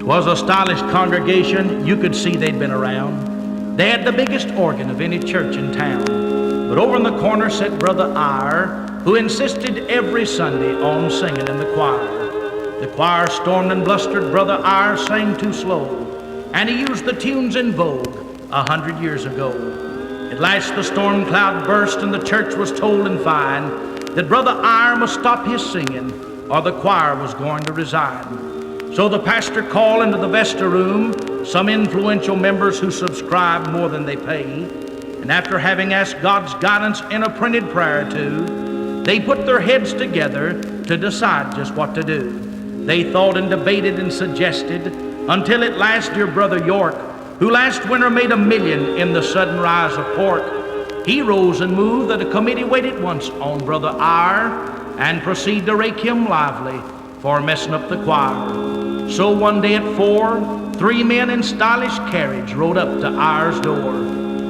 'Twas a stylish congregation. You could see they'd been around. They had the biggest organ of any church in town. But over in the corner sat Brother Eyre, who insisted every Sunday on singing in the choir. The choir stormed and blustered. Brother Eyre sang too slow, and he used the tunes in vogue 100 years ago. At last the storm cloud burst, and the church was told in fine that Brother Eyre must stop his singing, or the choir was going to resign. So the pastor called into the vesta room some influential members who subscribe more than they pay, and after having asked God's guidance in a printed prayer or two, they put their heads together to decide just what to do. They thought and debated and suggested until at last dear Brother York, who last winter made $1 million in the sudden rise of pork, he rose and moved that a committee wait at once on Brother Eyre and proceed to rake him lively for messing up the choir. So one day at 4, 3 men in stylish carriage rode up to Eyre's door.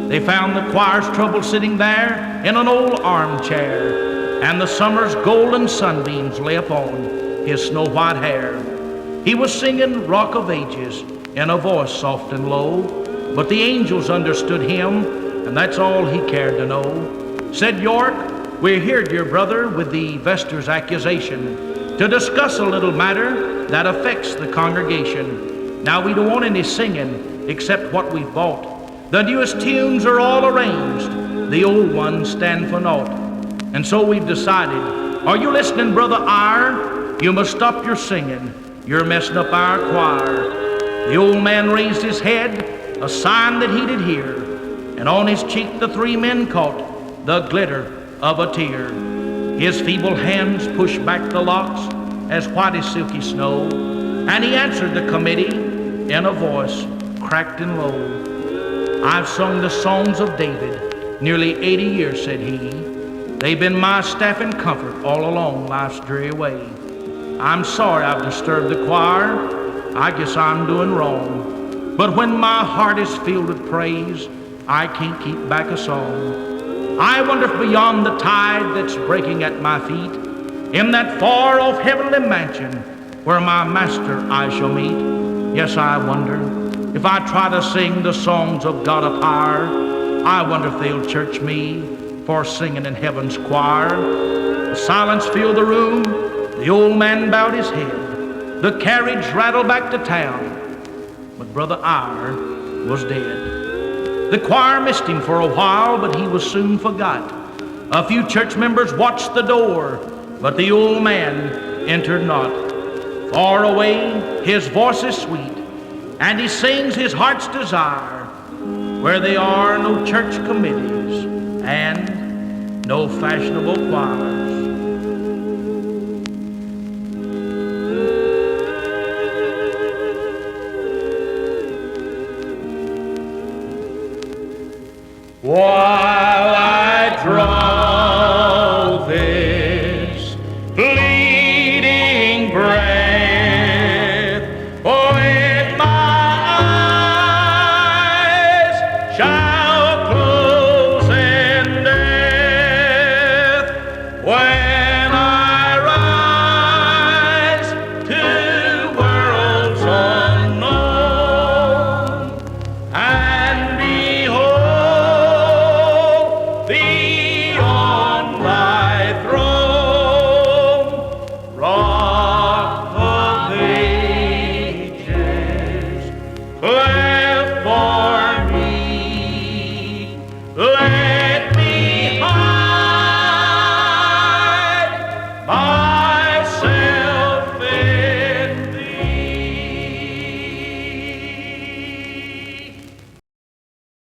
They found the choir's trouble sitting there in an old armchair, and the summer's golden sunbeams lay upon his snow-white hair. He was singing Rock of Ages in a voice soft and low, but the angels understood him, and that's all he cared to know. Said York, "We're here, dear brother, with the Vester's accusation, to discuss a little matter that affects the congregation. Now we don't want any singing except what we've bought. The newest tunes are all arranged, the old ones stand for naught. And so we've decided, are you listening, Brother Eyre? You must stop your singing, you're messing up our choir." The old man raised his head, a sign that he did hear, and on his cheek the 3 men caught the glitter of a tear. His feeble hands pushed back the locks as white as silky snow, and he answered the committee in a voice cracked and low. "I've sung the songs of David nearly 80 years," said he. "They've been my staff and comfort all along life's dreary way. I'm sorry I've disturbed the choir. I guess I'm doing wrong. But when my heart is filled with praise, I can't keep back a song. I wonder if beyond the tide that's breaking at my feet, in that far-off heavenly mansion where my master I shall meet, yes, I wonder if I try to sing the songs of God up higher, I wonder if they'll church me for singing in heaven's choir." The silence filled the room. The old man bowed his head. The carriage rattled back to town, but Brother Eyre was dead. The choir missed him for a while, but he was soon forgot. A few church members watched the door, but the old man entered not. Far away, his voice is sweet, and he sings his heart's desire, where there are no church committees and no fashionable choirs. While I draw this fleeting breath, oh, let my eyes shine.